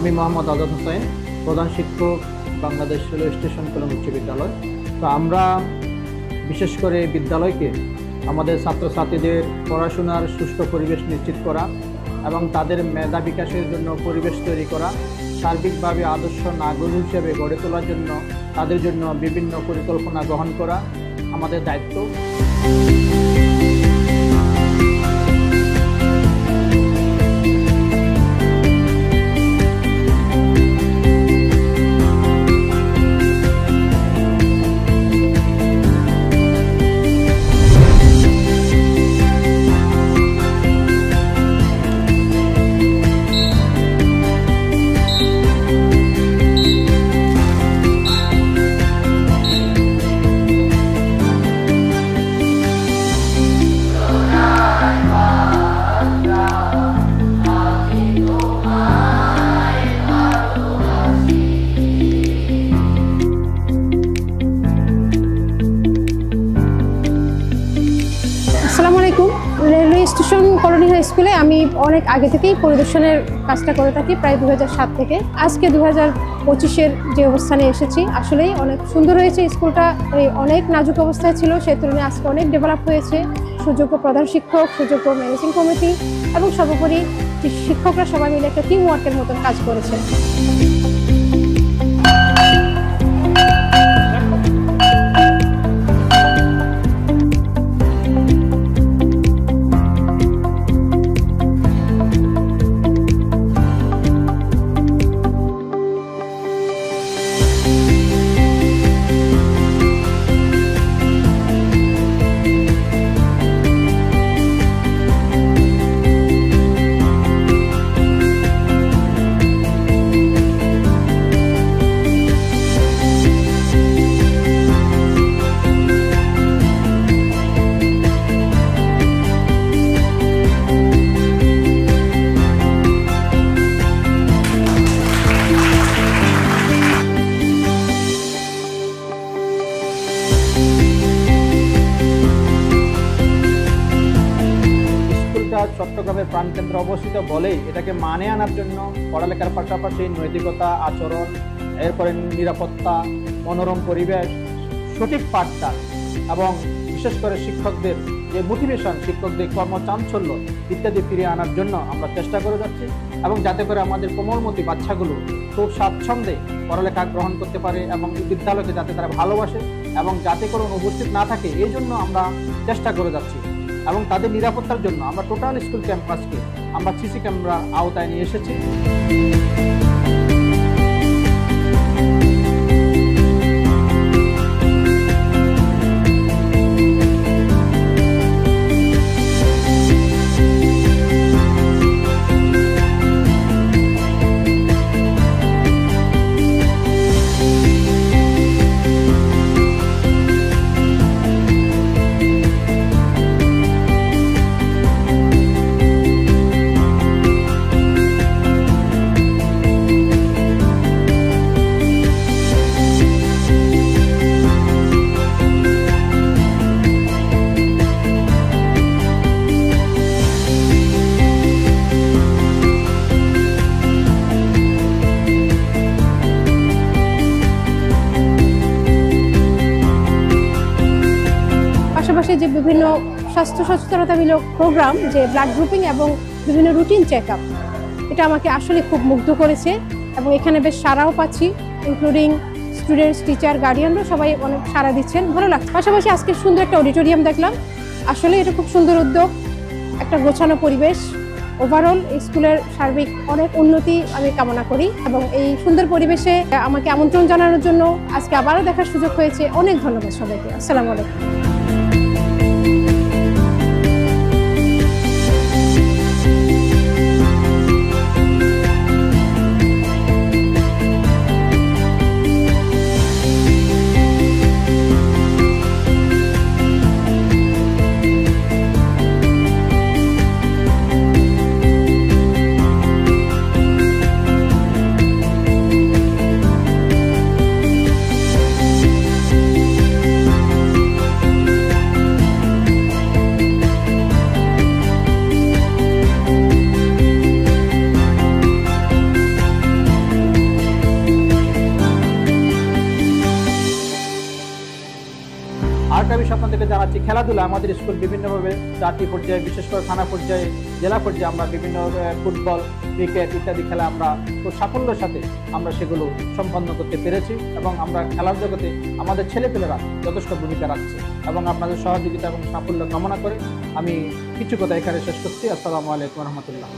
আমি মোহাম্মদ আজাদ হোসেন, প্রধান শিক্ষক, বাংলাদেশ রেলওয়ে স্টেশন কল্যাণ উচ্চ বিদ্যালয়। তো আমরা বিশেষ করে বিদ্যালয়কে আমাদের ছাত্রছাত্রীদের পড়াশোনার সুষ্ঠু পরিবেশ নিশ্চিত করা এবং তাদের মেধা বিকাশের জন্য পরিবেশ তৈরি করা, সার্বিকভাবে আদর্শ নাগরিক হিসেবে গড়ে তোলার জন্য তাদের জন্য বিভিন্ন পরিকল্পনা গ্রহণ করা আমাদের দায়িত্ব। আসসালামু আলাইকুম। রেলওয়ে স্টেশন কলোনি হাই স্কুলে আমি অনেক আগে থেকেই পরিদর্শনের কাজটা করে থাকি, প্রায় 2007 থেকে। আজকে 2025-এর যে অবস্থানে এসেছি, আসলেই অনেক সুন্দর হয়েছে। স্কুলটা অনেক নাজুক অবস্থায় ছিল, সে তুলনায় আজকে অনেক ডেভেলপ হয়েছে। সুযোগ্য প্রধান শিক্ষক, সুযোগ্য ম্যানেজিং কমিটি এবং সর্বোপরি শিক্ষকরা সবাই মিলে একটা টিম ওয়ার্কের মতন কাজ করেছে। চট্টগ্রামের প্রাণকেন্দ্রে অবস্থিত বলেই এটাকে মানে আনার জন্য পড়ালেখার পাশাপাশি নৈতিকতা, আচরণ, এরপরে নিরাপত্তা, মনোরম পরিবেশ, সঠিক পাঠদান এবং বিশেষ করে শিক্ষকদের যে মোটিভেশন, শিক্ষকদের কর্মচাঞ্চল্য ইত্যাদি ফিরিয়ে আনার জন্য আমরা চেষ্টা করে যাচ্ছি এবং যাতে করে আমাদের কোমলমতি বাচ্চাগুলো খুব স্বাচ্ছন্দ্যে পড়ালেখা গ্রহণ করতে পারে এবং বিদ্যালয়কে যাতে তারা ভালোবাসে এবং যাতে কোনো উপস্থিত না থাকে, এই জন্য আমরা চেষ্টা করে যাচ্ছি। এবং তাদের নিরাপত্তার জন্য আমরা টোটাল স্কুল ক্যাম্পাসকে আমরা সিসি ক্যামেরার আওতায় নিয়ে এসেছি। পাশাপাশি যে বিভিন্ন স্বাস্থ্য সচেতনতামূলক প্রোগ্রাম, যে ব্লাড গ্রুপিং এবং বিভিন্ন রুটিন চেক আপ, এটা আমাকে আসলে খুব মুগ্ধ করেছে এবং এখানে বেশ সাড়াও পাচ্ছি, ইনক্লুডিং স্টুডেন্টস, টিচার, গার্ডিয়ানরা সবাই অনেক সাড়া দিচ্ছেন, ভালো লাগছে। পাশাপাশি আজকে সুন্দর একটা অডিটোরিয়াম দেখলাম, আসলে এটা খুব সুন্দর উদ্যোগ, একটা গোছানো পরিবেশ। ওভারঅল এই স্কুলের সার্বিক অনেক উন্নতি আমি কামনা করি এবং এই সুন্দর পরিবেশে আমাকে আমন্ত্রণ জানানোর জন্য আজকে আবারও দেখার সুযোগ হয়েছে। অনেক ধন্যবাদ সবাইকে। আসসালামু আলাইকুম। জানাচ্ছি, খেলাধুলা আমাদের স্কুল বিভিন্নভাবে জাতীয় পর্যায়ে, বিশেষ করে থানা পর্যায়ে, জেলা পর্যায়ে আমরা বিভিন্ন ফুটবল, ক্রিকেট ইত্যাদি খেলা আমরা খুব সাফল্যের সাথে আমরা সেগুলো সম্পন্ন করতে পেরেছি এবং আমরা খেলার জগতে আমাদের ছেলেপেলেরা যথেষ্ট ভূমিকা রাখছে এবং আপনাদের সহযোগিতা এবং সাফল্য কামনা করে আমি কিছু কথা এখানে শেষ করছি। আসসালামু আলাইকুম রহমতুল্লাহ।